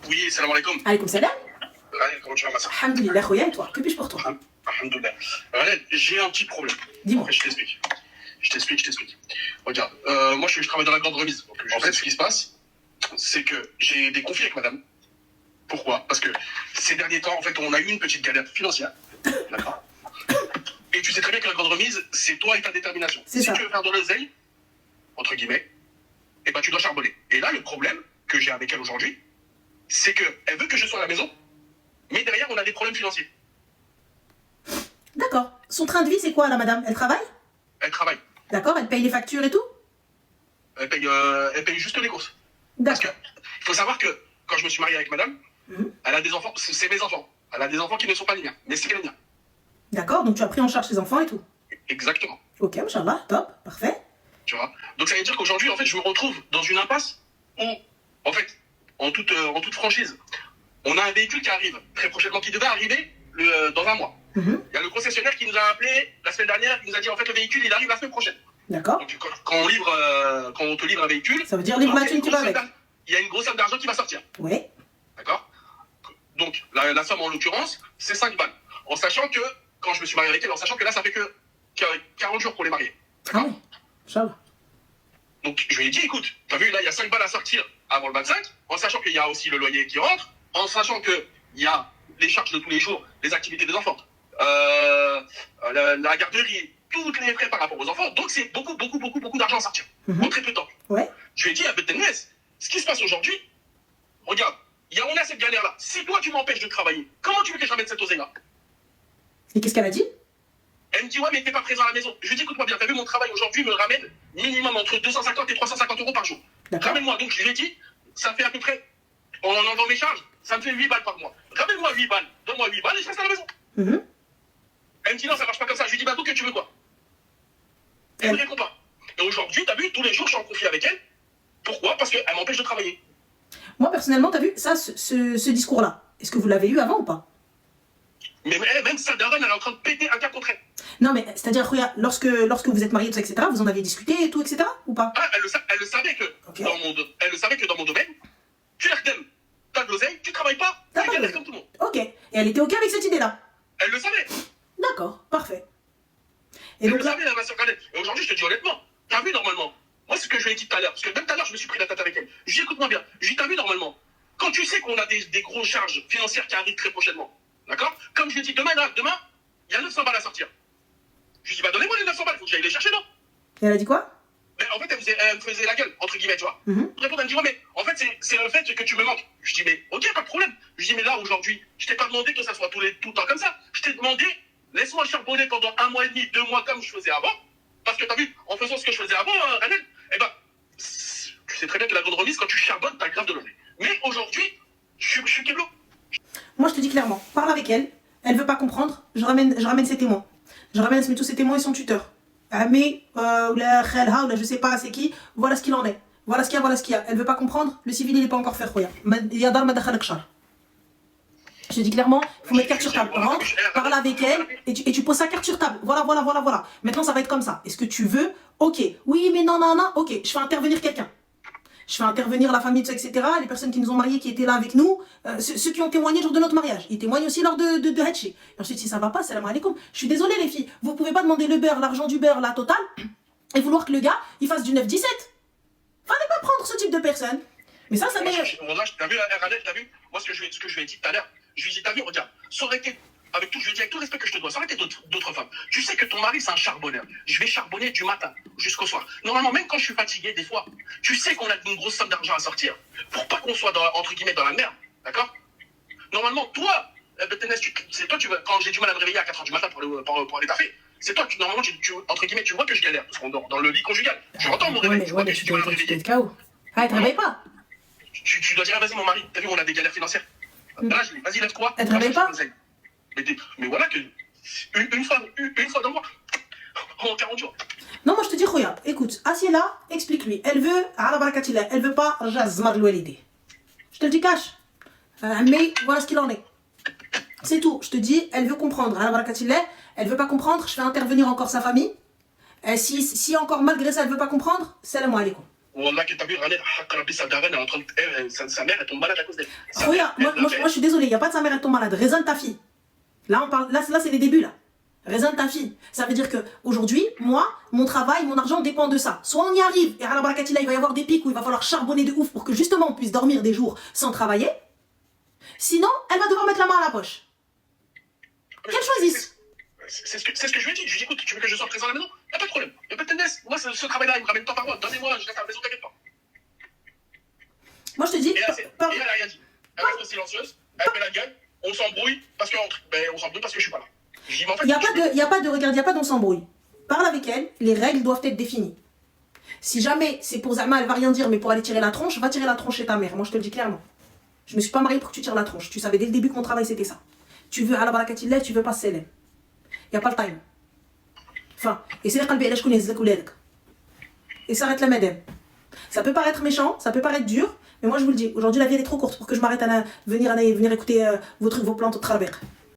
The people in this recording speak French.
Oui, salam alaikum. Alaykoum salam. Ryan, comment tu vas, ma soeur? Alhamdulillah, khoya, et toi? Que puis-je pour toi? Alhamdoulilah. Ryan, j'ai un petit problème. Dis-moi. En fait, je t'explique. Regarde, moi, je travaille dans la grande remise. Donc, en fait, ce qui se passe, c'est que j'ai des conflits avec madame. Pourquoi? Parce que ces derniers temps, en fait, on a eu une petite galère financière. D'accord. Et tu sais très bien que la grande remise, c'est toi et ta détermination. C'est si ça. tu veux faire de l'oseille, entre guillemets, eh ben, tu dois charbonner. Et là, le problème que j'ai avec elle aujourd'hui, c'est qu'elle veut que je sois à la maison, mais derrière, on a des problèmes financiers. D'accord. Son train de vie, c'est quoi, là, madame? Elle travaille? Elle travaille. D'accord, elle paye les factures et tout? Elle paye juste les courses. Parce que, D'accord. il faut savoir que quand je me suis marié avec madame, elle a des enfants, c'est mes enfants. Elle a des enfants qui ne sont pas les miens, mais c'est les miens. D'accord, donc tu as pris en charge ses enfants et tout. Exactement. Ok, machallah, top, parfait. Tu vois. Donc ça veut dire qu'aujourd'hui, en fait, je me retrouve dans une impasse où, en fait, en toute franchise, on a un véhicule qui arrive très prochainement, qui devait arriver dans un mois. Il y a le concessionnaire qui nous a appelé la semaine dernière, qui nous a dit en fait le véhicule il arrive la semaine prochaine. D'accord. Donc quand on te livre un véhicule, Ça veut dire livre machine qui va avec. il y a une grosse somme d'argent qui va sortir. Oui. D'accord. Donc la somme en l'occurrence, c'est 5 balles. En sachant que, quand je me suis marié avec elle, en sachant que là ça fait que 40 jours pour les marier. Ah D'accord. oui, machallah. Donc je lui ai dit, écoute, t'as vu, là il y a 5 balles à sortir avant le 25, en sachant qu'il y a aussi le loyer qui rentre, en sachant qu'il y a les charges de tous les jours, les activités des enfants, la garderie, tous les frais par rapport aux enfants. Donc c'est beaucoup d'argent à sortir, en très peu de temps. Ouais. Je lui ai dit à Betenès, ce qui se passe aujourd'hui, regarde, on a cette galère-là. Si toi tu m'empêches de travailler, comment tu veux que je ramène cette oseille-là? Et qu'est-ce qu'elle a dit? Elle me dit, ouais, mais t'es pas présent à la maison. Je lui dis, écoute-moi bien, t'as vu, mon travail aujourd'hui me ramène minimum entre 250 et 350 euros par jour. D'accord. Ramène-moi. Donc je lui ai dit, ça fait à peu près, en enlevant mes charges, ça me fait 8 balles par mois. Ramène-moi 8 balles, donne-moi 8 balles et je reste à la maison. Elle me dit, non, ça marche pas comme ça. Je lui dis, bah, donc, que tu veux quoi? Elle me répond pas. Et aujourd'hui, t'as vu, tous les jours, je suis en conflit avec elle. Pourquoi? Parce qu'elle m'empêche de travailler. Moi, personnellement, t'as vu, ça, ce discours-là, est-ce que vous l'avez eu avant ou pas? Mais même sa daronne, elle est en train de péter un câble contre elle. Non, mais c'est-à-dire, regarde, lorsque vous êtes mariés, tout ça, etc., vous en aviez discuté et tout, etc., ou pas? Ah, elle le savait que, Ok. dans mon domaine, tu t'as de l'oseille, tu travailles pas, T'as tu pas de galères l'oseille. comme tout le monde. Ok. Et elle était ok avec cette idée-là? Elle le savait. D'accord, parfait. Et Elle donc le là, savait, ma soeur Khaled. Et aujourd'hui, je te dis honnêtement, t'as vu normalement, moi, c'est ce que je lui ai dit tout à l'heure, parce que même tout à l'heure, je me suis pris la tête avec elle. Je lui ai dit, écoute-moi bien, je lui ai dit, t'as vu normalement, quand tu sais qu'on a des grosses charges financières qui arrivent très prochainement, d'accord? Comme je lui ai dit, demain, il y a 900 balles à sortir. Je lui ai dit, bah, donnez-moi les 900 balles, il faut que j'aille les chercher, non? et elle a dit quoi? Mais en fait, elle me faisait la gueule, entre guillemets, tu vois. Je réponds, elle me dit, ouais, mais en fait, c'est le fait que tu me manques. Je dis, mais ok, pas de problème. Je dis, mais là, aujourd'hui, je t'ai pas demandé que ça soit tout le temps comme ça. Je t'ai demandé, laisse-moi charbonner pendant 1 mois et demi, 2 mois, comme je faisais avant. Parce que t'as vu, en faisant ce que je faisais avant, Ranel, eh ben, tu sais très bien que la grande remise, quand tu charbonnes, t'as grave de l'oseille. Mais aujourd'hui, je suis keblo. Moi, je te dis clairement, parle avec elle. Elle veut pas comprendre. Je ramène ses témoins. Je ramène tous ses témoins et son tuteur. Ami, ou la khalha, ou la je sais pas c'est qui. Voilà ce qu'il en est. Voilà ce qu'il y a. Elle veut pas comprendre. Le civil, il est pas encore fait. Il y a dar madakhalak shar. Je te dis clairement, il faut mettre carte sur table. Rentre, parle avec elle et tu poses sa carte sur table. Voilà. Maintenant, ça va être comme ça. Est-ce que tu veux? Ok. Oui, mais non. Ok, je fais intervenir quelqu'un. Je fais intervenir la famille, etc., les personnes qui nous ont mariés, qui étaient là avec nous, ceux qui ont témoigné lors de notre mariage. Ils témoignent aussi lors de Hatché. Et ensuite, si ça va pas, salam alaikum. Je suis désolée, les filles. Vous pouvez pas demander le beurre, l'argent du beurre, la totale, et vouloir que le gars, il fasse du 9-17. Fallait pas prendre ce type de personne. Mais ça Moi, m'est... t'as vu, Ranel, t'as vu? Moi, ce que je lui ai dit tout à l'heure, je lui ai dit, t'as vu, regarde, ça aurait été, je lui ai dit, avec tout le respect que je te dois, ça aurait été d'autres femmes. Tu sais que ton mari, c'est un charbonneur. Je vais charbonner du matin jusqu'au soir. Normalement, même quand je suis fatigué, des fois, tu sais qu'on a une grosse somme d'argent à sortir pour pas qu'on soit, entre guillemets, dans la merde. D'accord? Normalement, toi, c'est toi, quand j'ai du mal à me réveiller à 4 h du matin pour aller taffer, c'est toi, normalement, entre guillemets, tu vois que je galère, parce qu'on dort dans le lit conjugal. Tu entends mon réveil, tu vois que j'ai du mal à me réveiller. KO. Ah, elle te réveille pas. Tu dois dire, vas-y, mon mari, t'as vu, on a des galères financières. Là, vas-y, lève-toi. Elle te réveille pas. Mais voilà que une fois dans le mois, en 40 jours. Non, moi je te dis, regarde, écoute, assieds-la, explique-lui. Elle veut, ala barakatillah, elle veut pas jazmar l'oualidi. Je te le dis cash. Mais voilà ce qu'il en est. C'est tout. Je te dis, elle veut comprendre. Ala barakatillah, elle veut pas comprendre, je fais intervenir encore sa famille. Si encore malgré ça, elle veut pas comprendre, salam alaikum. Wallah, que t'as vu, Raled, Hakrabi Sadaren, elle est en train de. Sa mère, elle tombe malade à cause d'elle. Regarde, moi, je suis désolée, il n'y a pas de sa mère, elle tombe malade. Raisonne ta fille. Là, on parle, là c'est les débuts, là. Raisonne ta fille. Ça veut dire qu'aujourd'hui, moi, mon travail, mon argent dépend de ça. Soit on y arrive, et à la barakatilla, il va y avoir des pics où il va falloir charbonner de ouf pour que justement on puisse dormir des jours sans travailler. Sinon, elle va devoir mettre la main à la poche. Qu'elle choisisse. C'est ce que je lui ai dit. Je lui ai dit, écoute, tu veux que je sois présent à la maison? Il n'y a pas de problème. Il n'y a pas de tendance. Moi, ce travail-là, il me ramène temps par mois. Donnez-moi, je reste à la maison, t'inquiète pas. Moi, je te dis. Et elle n'a rien dit. Elle reste silencieuse, elle fait la gueule, on s'embrouille parce que je suis pas là. Je dis, mais en fait, il n'y a pas d'on s'embrouille. Parle avec elle, les règles doivent être définies. Si jamais c'est pour Zama, elle va rien dire, mais pour aller tirer la tronche, va tirer la tronche chez ta mère. Moi, je te le dis clairement. Je me suis pas mariée pour que tu tires la tronche. Tu savais dès le début que mon travail c'était ça. Tu veux à la barakatilla, tu veux pas célèbre. Il n'y a pas le time. Enfin, et c'est le je connais et s'arrête la madame. Ça peut paraître méchant, ça peut paraître dur, mais moi je vous le dis, aujourd'hui la vie elle est trop courte pour que je m'arrête à venir écouter vos trucs, vos plantes au travers.